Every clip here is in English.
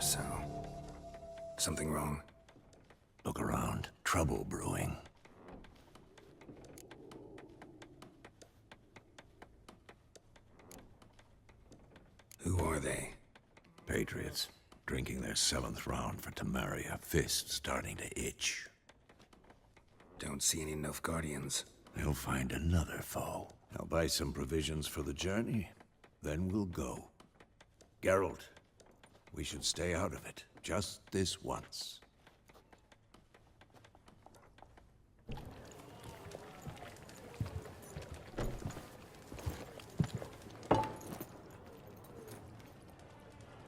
so. Something wrong? Look around. Trouble brewing. Who are they? Patriots. Drinking their 7th round for Temeria. Fist starting to itch. Don't see any Nilfgaardians. They'll find another foe. I'll buy some provisions for the journey. Then we'll go. Geralt, we should stay out of it. Just this once.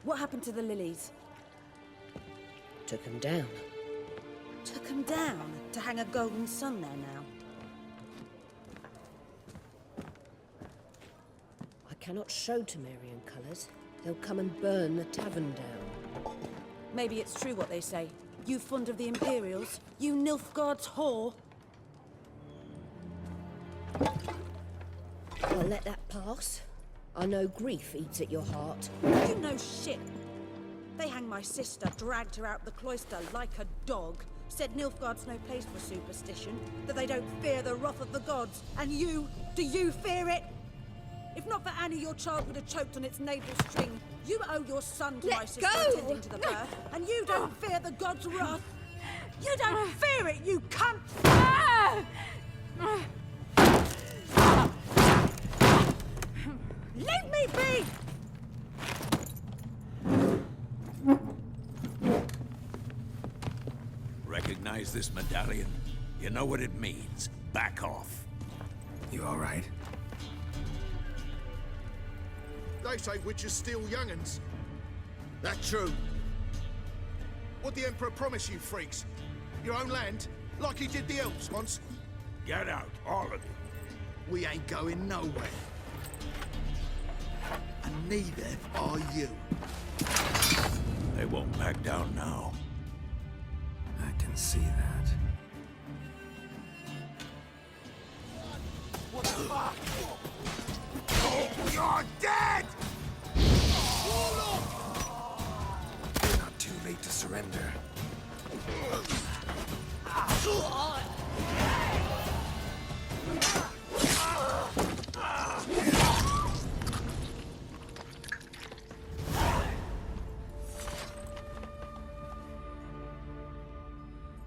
What happened to the lilies? Took him down. Took them down to hang a golden sun there now. I cannot show Temerian colours. They'll come and burn the tavern down. Maybe it's true what they say. You fond of the Imperials? You Nilfgaard's whore? I'll let that pass. I know grief eats at your heart. You know shit. They hanged my sister, dragged her out the cloister like a dog. Said Nilfgaard's no place for superstition, that they don't fear the wrath of the gods. And you, do you fear it? If not for Annie, your child would have choked on its navel string. You owe your son to my sister attending to the birth, and you don't fear the gods' wrath. You don't fear it, you cunt! Leave me be! Recognize this medallion? You know what it means. Back off. You all right? They say witches steal young'uns. That true? What'd the Emperor promise you freaks? Your own land? Like he did the elves once? Get out, all of you. We ain't going nowhere. And neither are you. They won't back down now. I can see that. What the fuck? You're dead! Not too late to surrender.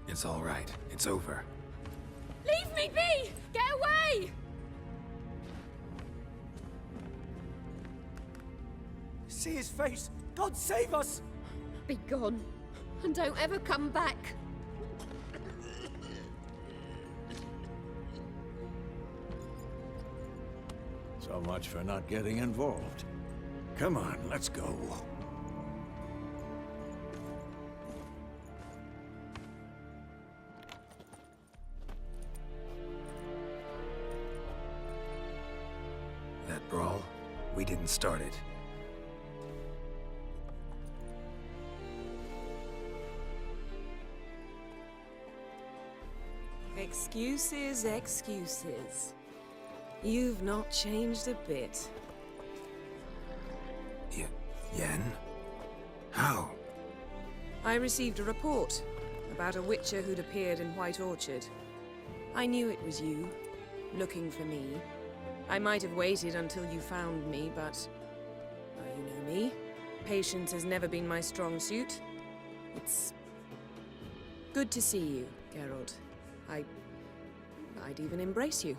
It's all right. It's over. Leave me be! Get away! See his face! God save us! Be gone, and don't ever come back. So much for not getting involved. Come on, let's go. That brawl, we didn't start it. Excuses, excuses. You've not changed a bit. Yen? How? I received a report about a witcher who'd appeared in White Orchard. I knew it was you, looking for me. I might have waited until you found me, but... well, you know me. Patience has never been my strong suit. It's... good to see you, Geralt. I'd even embrace you.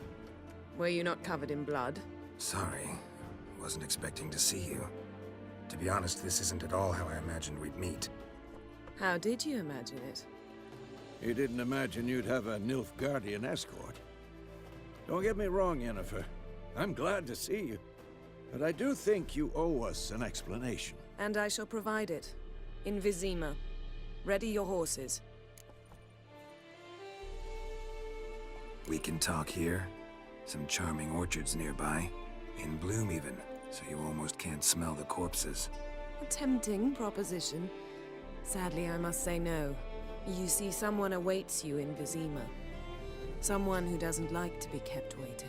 Were you not covered in blood? Sorry. Wasn't expecting to see you. To be honest, this isn't at all how I imagined we'd meet. How did you imagine it? You didn't imagine you'd have a Nilfgaardian escort. Don't get me wrong, Yennefer. I'm glad to see you. But I do think you owe us an explanation. And I shall provide it. In Vizima. Ready your horses. We can talk here. Some charming orchards nearby. In bloom even, so you almost can't smell the corpses. A tempting proposition. Sadly, I must say no. You see, someone awaits you in Vizima. Someone who doesn't like to be kept waiting.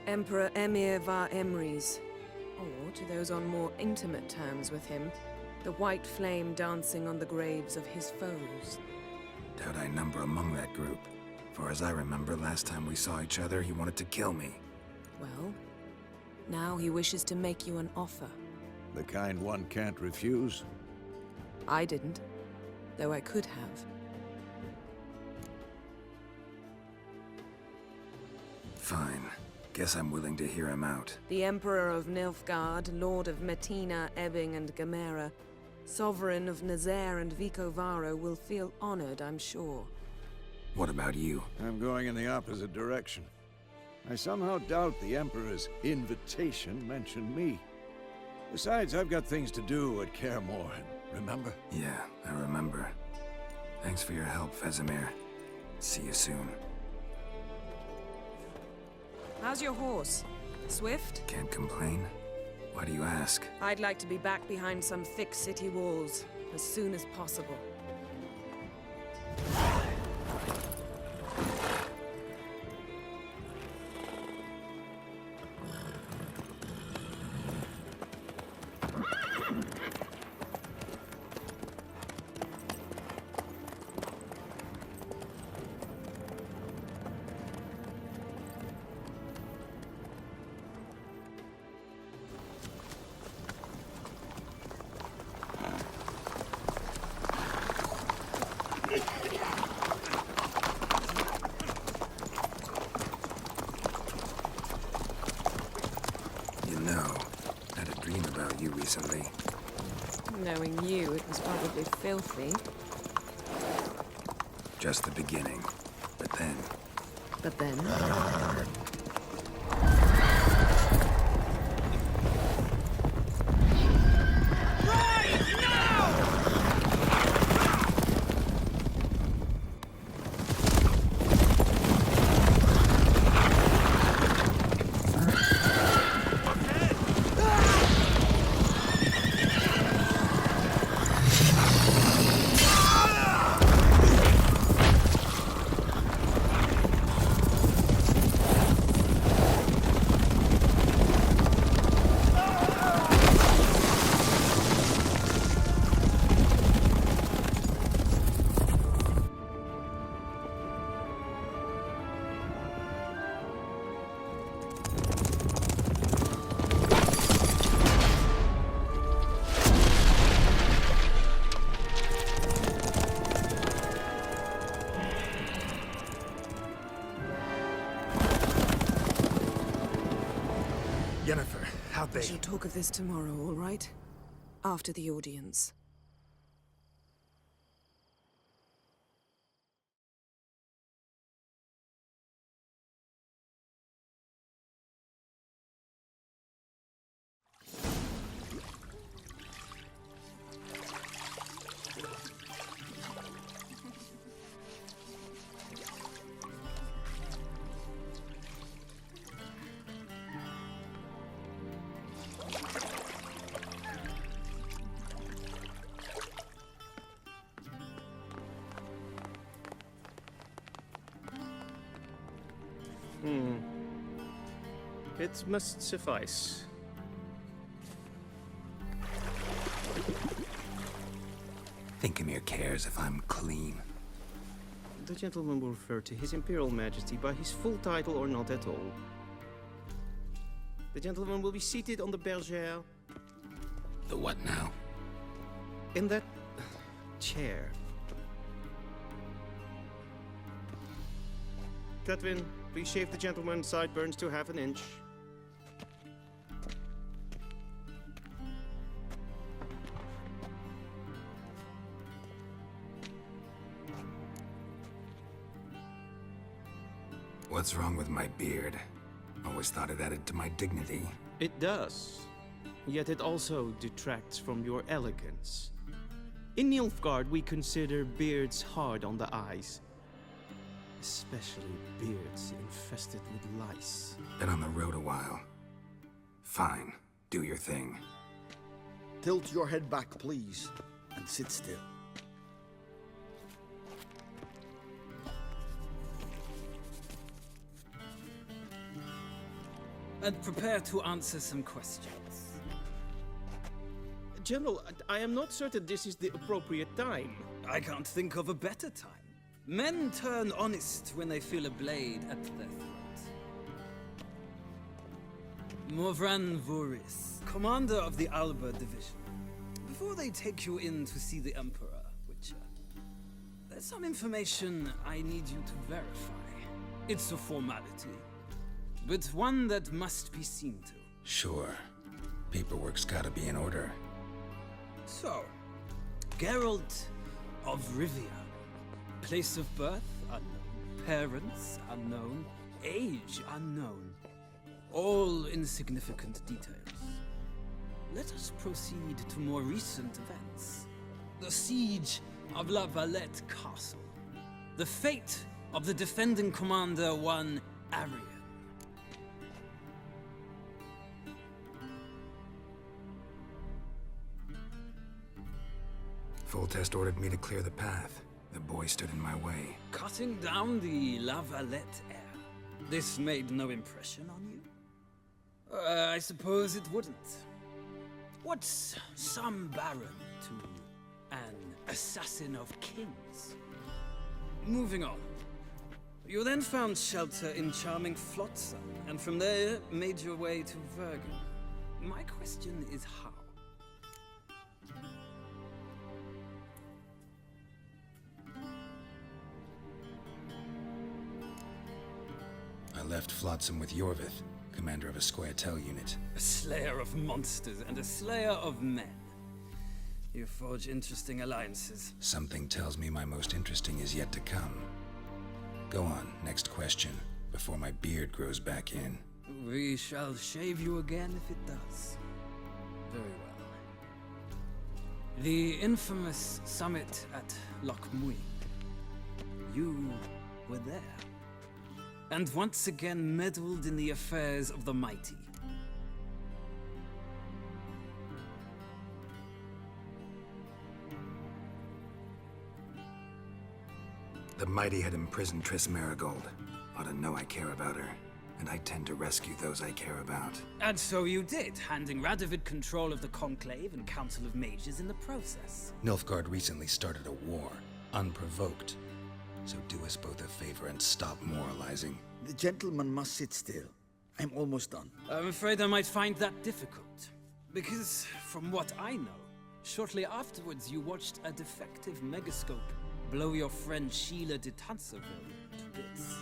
Emperor Emhyr var Emreis. Or, to those on more intimate terms with him, The white flame dancing on the graves of his foes. Doubt I number among that group. For as I remember, last time we saw each other, he wanted to kill me. Well, now he wishes to make you an offer. The kind one can't refuse? I didn't, though I could have. Fine. Guess I'm willing to hear him out. The Emperor of Nilfgaard, Lord of Metina, Ebbing, and Gamera, Sovereign of Nazaire and Vicovaro will feel honored, I'm sure. What about you? I'm going in the opposite direction. I somehow doubt the Emperor's invitation mentioned me. Besides, I've got things to do at Kaer Morhen, remember? Yeah, I remember. Thanks for your help, Vesemir. See you soon. How's your horse? Swift? Can't complain. Why do you ask? I'd like to be back behind some thick city walls as soon as possible. Recently. Knowing you, it was probably filthy. Just the beginning. But then... But then? Yennefer, how'd We they... shall talk of this tomorrow, all right? After the audience. It must suffice. Thinkamir cares if I'm clean. The gentleman will refer to His Imperial Majesty by his full title or not at all. The gentleman will be seated on the bergère. The what now? In that chair. Cletwin, please shave the gentleman's sideburns to half an inch. What's wrong with my beard? Always thought it added to my dignity. It does. Yet it also detracts from your elegance. In Nilfgaard, we consider beards hard on the eyes. Especially beards infested with lice. Been on the road a while. Fine. Do your thing. Tilt your head back, please, and sit still. And prepare to answer some questions. General, I am not certain this is the appropriate time. I can't think of a better time. Men turn honest when they feel a blade at their throat. Morvran Voris, commander of the Alba Division. Before they take you in to see the Emperor, Witcher, there's some information I need you to verify. It's a formality, but one that must be seen to. Sure. Paperwork's gotta be in order. So, Geralt of Rivia. Place of birth, unknown. Parents, unknown. Age, unknown. All insignificant details. Let us proceed to more recent events. The siege of La Valette Castle. The fate of the defending commander, one Arian. Foltest ordered me to clear the path. The boy stood in my way. Cutting down the La Valette heir. This made no impression on you? I suppose it wouldn't. What's some baron to an assassin of kings? Moving on. You then found shelter in charming Flotsam, and from there made your way to Vergen. My question is how? I left Flotsam with Yorvith, commander of a Scoia'tael unit. A slayer of monsters and a slayer of men. You forge interesting alliances. Something tells me my most interesting is yet to come. Go on, next question, before my beard grows back in. We shall shave you again if it does. Very well. The infamous summit at Loch Muin. You were there. And once again meddled in the affairs of the mighty. The mighty had imprisoned Triss Merigold. Ought to know I care about her, and I tend to rescue those I care about. And so you did, handing Radovid control of the Conclave and Council of Mages in the process. Nilfgaard recently started a war, unprovoked. So do us both a favor and stop moralizing. The gentleman must sit still. I'm almost done. I'm afraid I might find that difficult. Because, from what I know, shortly afterwards you watched a defective megascope blow your friend Sheila de Tanserville to bits.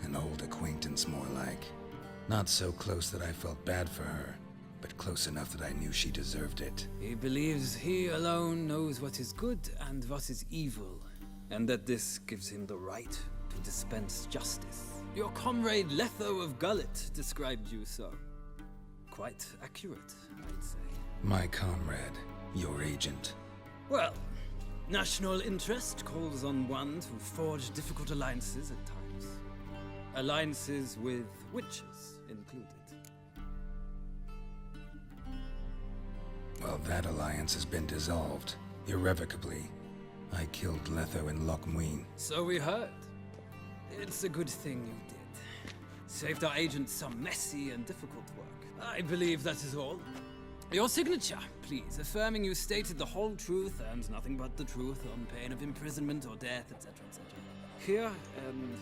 An old acquaintance, more like. Not so close that I felt bad for her, but close enough that I knew she deserved it. He believes he alone knows what is good and what is evil, and that this gives him the right to dispense justice. Your comrade Letho of Gullet described you so. Quite accurate, I'd say. My comrade, your agent. Well, national interest calls on one to forge difficult alliances at times. Alliances with witches included. Well, that alliance has been dissolved, irrevocably. I killed Letho in Loch Muin. So we heard. It's a good thing you did. Saved our agent some messy and difficult work. I believe that is all. Your signature, please, affirming you stated the whole truth and nothing but the truth on pain of imprisonment or death, etc., etc. Here and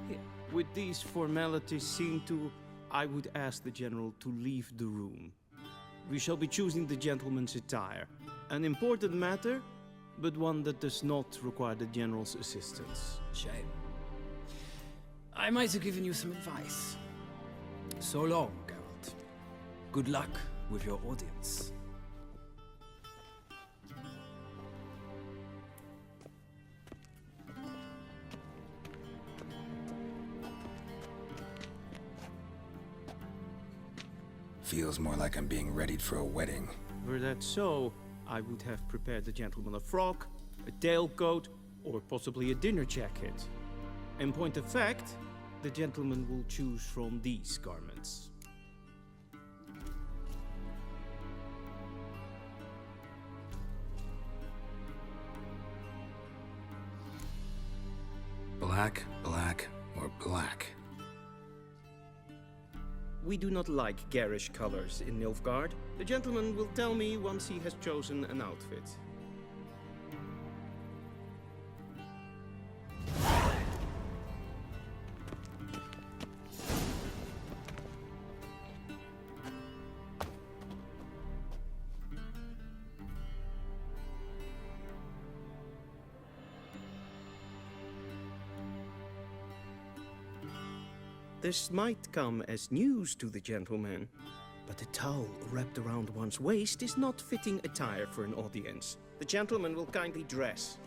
here. With these formalities seen to, I would ask the General to leave the room. We shall be choosing the gentleman's attire. An important matter, but one that does not require the General's assistance. Shame. I might have given you some advice. So long, Geralt. Good luck with your audience. Feels more like I'm being readied for a wedding. Were that so, I would have prepared the gentleman a frock, a tailcoat, or possibly a dinner jacket. In point of fact, the gentleman will choose from these garments. Black, black, or black? We do not like garish colors in Nilfgaard. The gentleman will tell me once he has chosen an outfit. This might come as news to the gentleman, but a towel wrapped around one's waist is not fitting attire for an audience. The gentleman will kindly dress.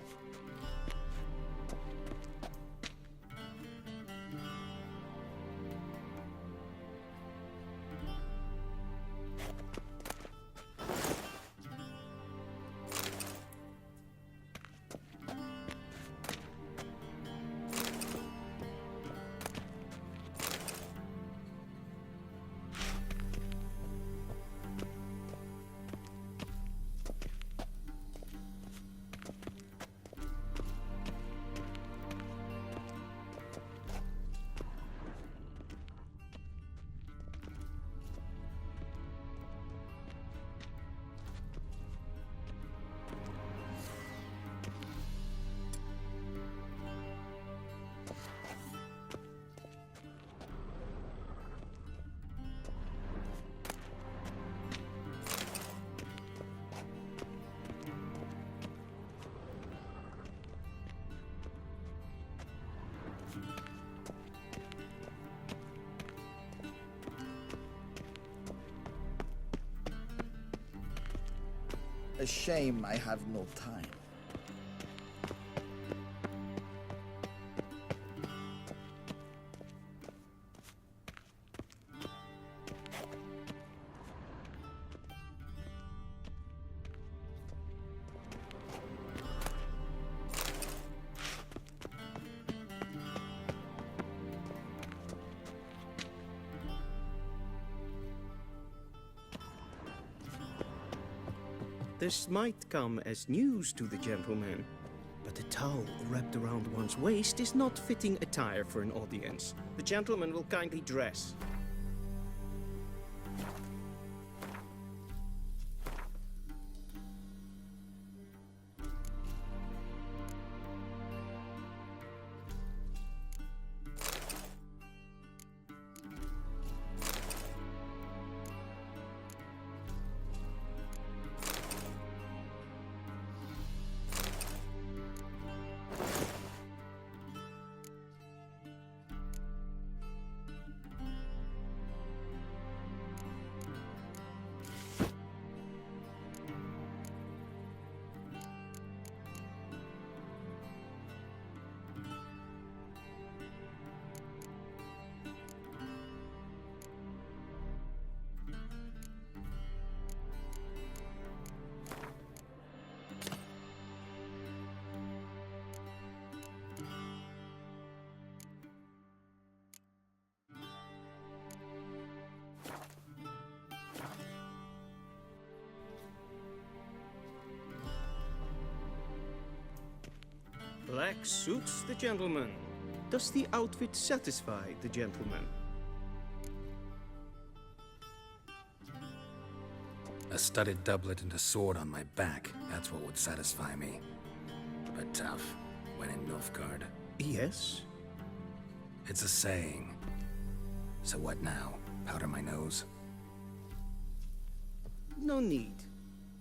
A shame I have no time. This might come as news to the gentleman, but a towel wrapped around one's waist is not fitting attire for an audience. The gentleman will kindly dress. Black suits the gentleman. Does the outfit satisfy the gentleman? A studded doublet and a sword on my back, that's what would satisfy me. But tough, when in Nilfgaard. Yes. It's a saying. So what now? Powder my nose? No need.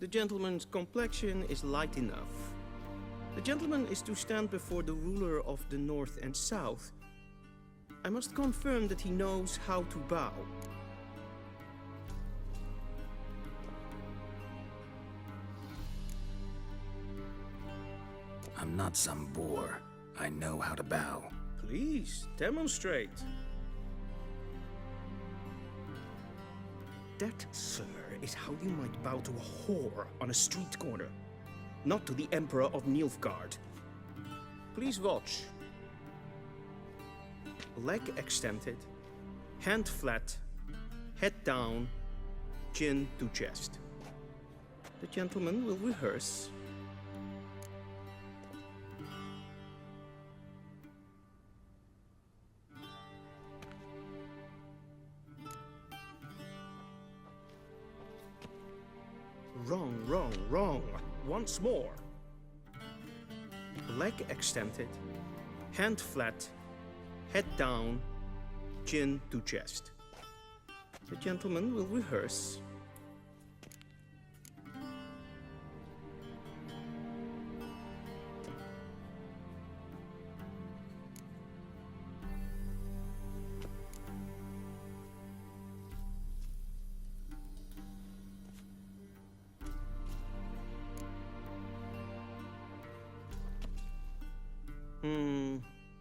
The gentleman's complexion is light enough. The gentleman is to stand before the ruler of the North and South. I must confirm that he knows how to bow. I'm not some boor. I know how to bow. Please, demonstrate. That, sir, is how you might bow to a whore on a street corner. Not to the Emperor of Nilfgaard. Please watch. Leg extended, hand flat, head down, chin to chest. The gentleman will rehearse. Wrong, wrong, wrong. Once more. Leg extended, hand flat, head down, chin to chest. The gentleman will rehearse.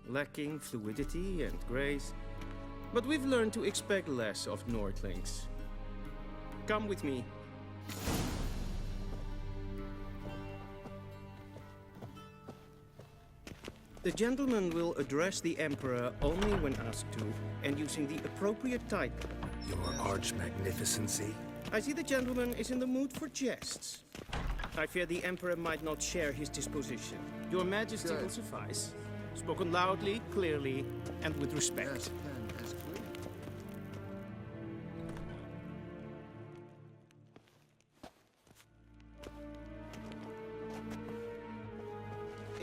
Lacking fluidity and grace. But we've learned to expect less of Nordlings. Come with me. The gentleman will address the Emperor only when asked to, and using the appropriate title. Your arch magnificency? I see the gentleman is in the mood for jests. I fear the Emperor might not share his disposition. Your Majesty will suffice. Spoken loudly, clearly, and with respect.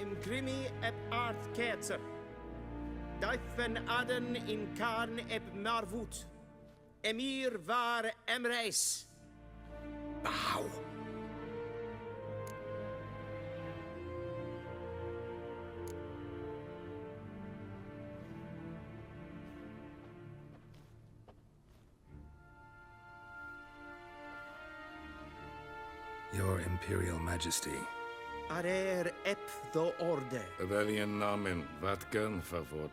Imgrimi eb aardketzer. Duifen aden in karn eb marvoet. Emir var emreis. Bow. Your Imperial Majesty. Arer ep the orde. Welchen Namen? Wat gern favor?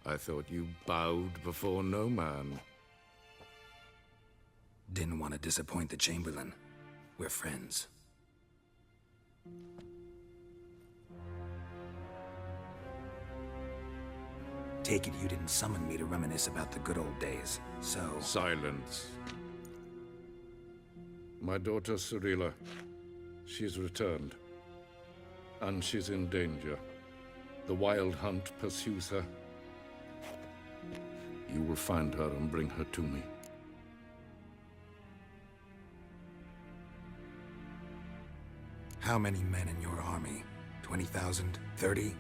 I thought you bowed before no man. Didn't want to disappoint the Chamberlain. We're friends. Take it you didn't summon me to reminisce about the good old days, so... Silence. My daughter Cyrilla, she's returned. And she's in danger. The Wild Hunt pursues her. You will find her and bring her to me. How many men in your army? 20,000? 30?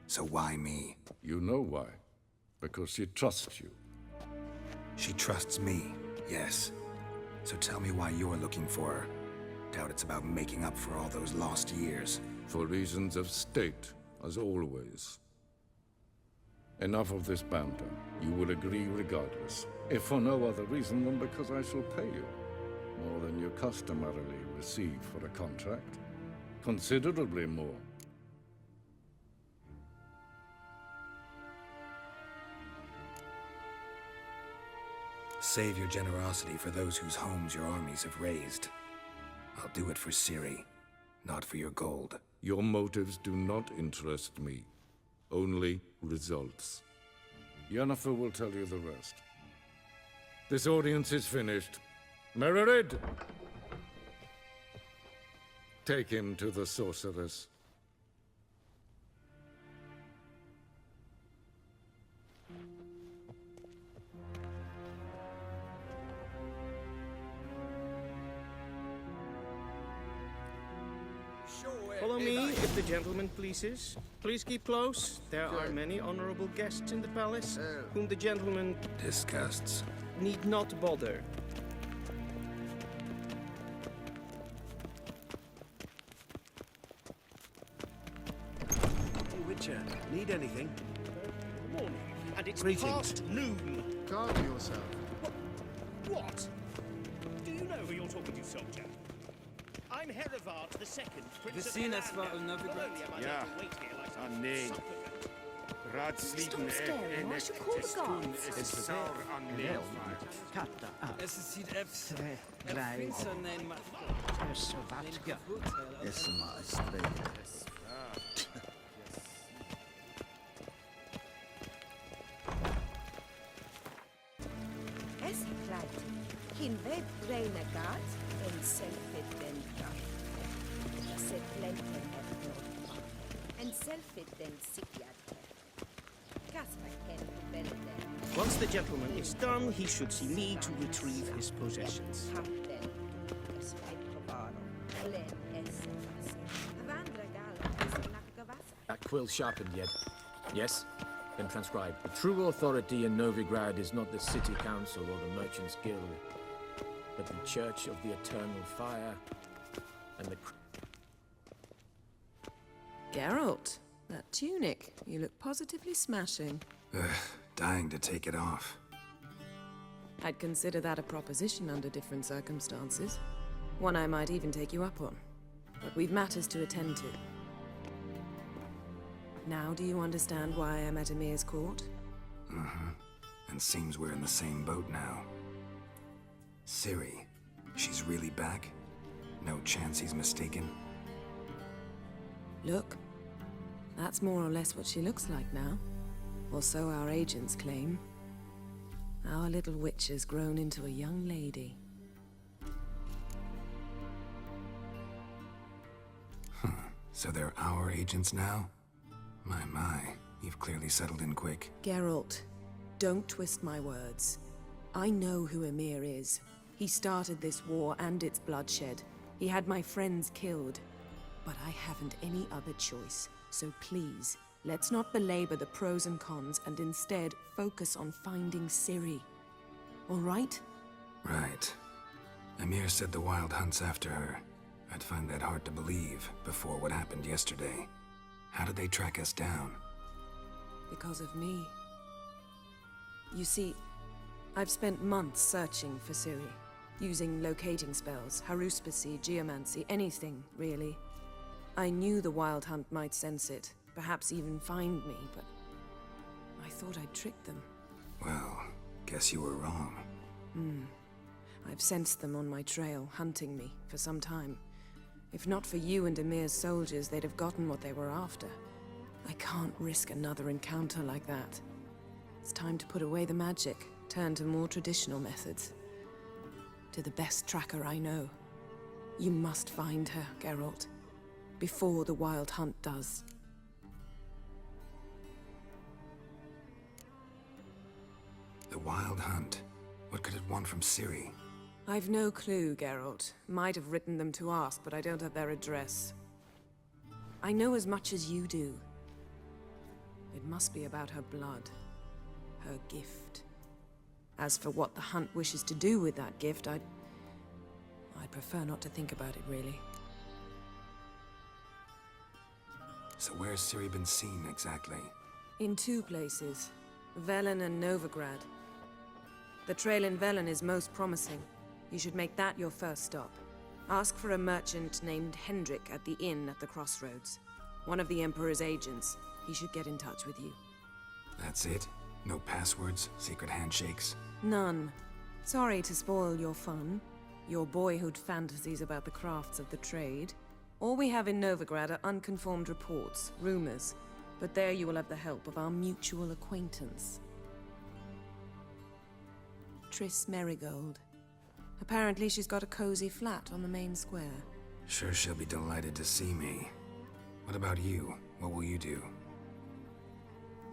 So why me? You know why. Because she trusts you. She trusts me, yes. So tell me why you're looking for her. Doubt it's about making up for all those lost years. For reasons of state, as always. Enough of this banter. You will agree regardless. If for no other reason than because I shall pay you. More than you customarily receive for a contract. Considerably more. Save your generosity for those whose homes your armies have razed. I'll do it for Ciri, not for your gold. Your motives do not interest me. Only results. Yennefer will tell you the rest. This audience is finished. Mererid! Take him to the sorceress. Follow me, if the gentleman pleases. Please keep close. There are many honorable guests in the palace, whom the gentleman disgusts. Need not bother. Hey, Witcher, need anything? Morning, and it's Greetings. past noon. Calm yourself. What? Do you know who you're talking to, soldier? I'm Herivard the Second, Prince of Helanda. Ja. Ah, nee. Raadsleden en Why should call the guards? is sauer aan meelvaart. Es sieht Fs. Prinsen nein Is maar straight. Es pleit. Hin web renegat en selfet den kraft. Se plenten Once the gentleman is done, he should see me to retrieve his possessions. That quill sharpened yet? Yes? Then transcribe. The true authority in Novigrad is not the city council or the merchants' guild, but the Church of the Eternal Fire and the... Geralt, that tunic. You look positively smashing. Ugh, dying to take it off. I'd consider that a proposition under different circumstances. One I might even take you up on. But we've matters to attend to. Now do you understand why I'm at Emir's court? Mm-hmm. And seems we're in the same boat now. Ciri, she's really back? No chance he's mistaken? Look, that's more or less what she looks like now. Or so our agents claim. Our little witch has grown into a young lady. So they're our agents now? My, you've clearly settled in quick. Geralt, don't twist my words. I know who Emir is. He started this war and its bloodshed. He had my friends killed. But I haven't any other choice. So please, let's not belabor the pros and cons and instead focus on finding Ciri. All right? Right. Emir said the Wild Hunt's after her. I'd find that hard to believe before what happened yesterday. How did they track us down? Because of me. You see, I've spent months searching for Ciri, using locating spells, haruspicy, geomancy, anything, really. I knew the Wild Hunt might sense it, perhaps even find me, but I thought I'd tricked them. Well, guess you were wrong. I've sensed them on my trail, hunting me, for some time. If not for you and Emir's soldiers, they'd have gotten what they were after. I can't risk another encounter like that. It's time to put away the magic, turn to more traditional methods. To the best tracker I know. You must find her, Geralt. Before the Wild Hunt does. The Wild Hunt? What could it want from Ciri? I've no clue, Geralt. Might have written them to ask, but I don't have their address. I know as much as you do. It must be about her blood. Her gift. As for what the Hunt wishes to do with that gift, I'd prefer not to think about it, really. So where's Ciri been seen, exactly? In two places. Velen and Novigrad. The trail in Velen is most promising. You should make that your first stop. Ask for a merchant named Hendrik at the inn at the crossroads. One of the Emperor's agents. He should get in touch with you. That's it? No passwords, secret handshakes? None. Sorry to spoil your fun. Your boyhood fantasies about the crafts of the trade. All we have in Novigrad are unconfirmed reports, rumors. But there you will have the help of our mutual acquaintance. Triss Merigold. Apparently she's got a cozy flat on the main square. Sure she'll be delighted to see me. What about you? What will you do?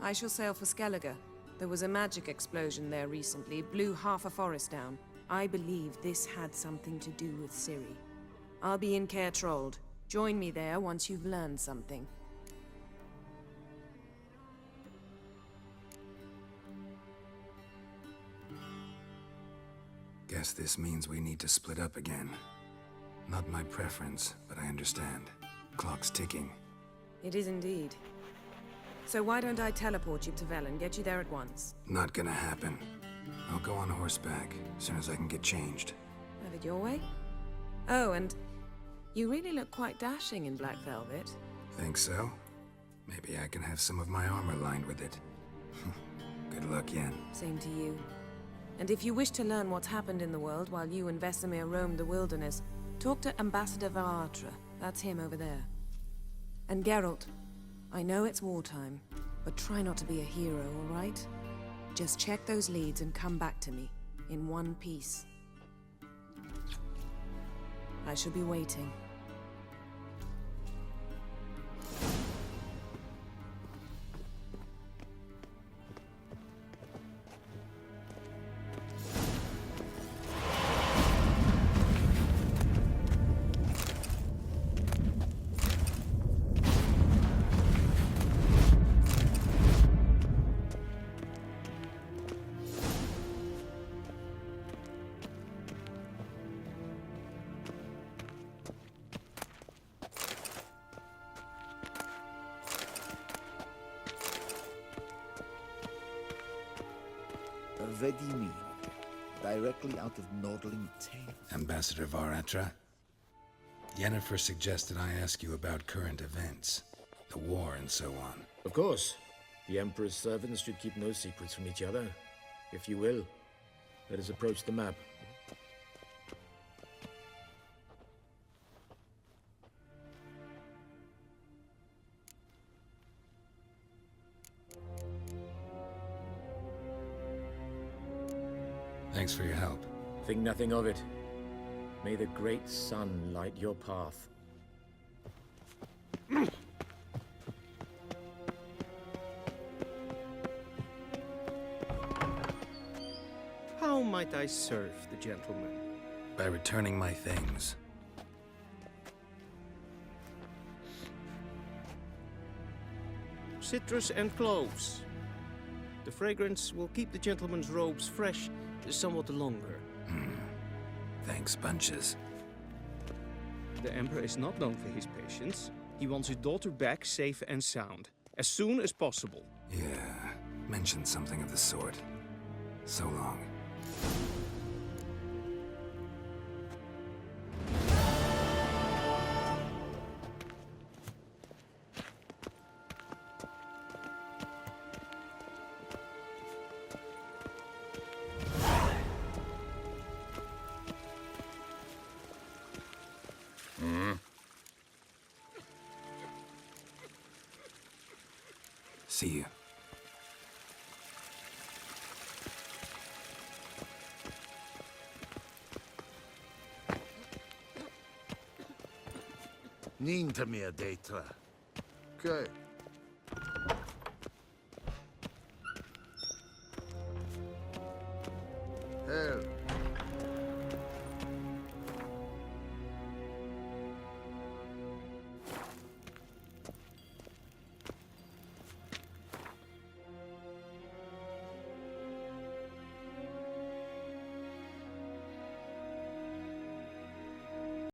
I shall sail for Skellige. There was a magic explosion there recently, blew half a forest down. I believe this had something to do with Ciri. I'll be in Caer Trolde. Join me there once you've learned something. Guess this means we need to split up again. Not my preference, but I understand. Clock's ticking. It is indeed. So why don't I teleport you to Velen, get you there at once? Not gonna happen. I'll go on horseback, as soon as I can get changed. Have it your way? Oh, and you really look quite dashing in black velvet. Think so? Maybe I can have some of my armor lined with it. Good luck, Yen. Same to you. And if you wish to learn what's happened in the world while you and Vesemir roamed the wilderness, talk to Ambassador Varatra. That's him over there. And Geralt, I know it's wartime, but try not to be a hero, all right? Just check those leads and come back to me, in one piece. I shall be waiting. Vedimi, directly out of Nordling Tale. Ambassador Varatra? Yennefer suggested I ask you about current events, the war and so on. Of course. The Emperor's servants should keep no secrets from each other. If you will, let us approach the map. Thanks for your help. Think nothing of it. May the great sun light your path. How might I serve the gentleman? By returning my things. Citrus and cloves. The fragrance will keep the gentleman's robes fresh somewhat longer. Thanks, bunches. The Emperor is not known for his patience. He wants his daughter back safe and sound, as soon as possible. Yeah, mentioned something of the sort. So long. See you. Nintamir Data. Okay.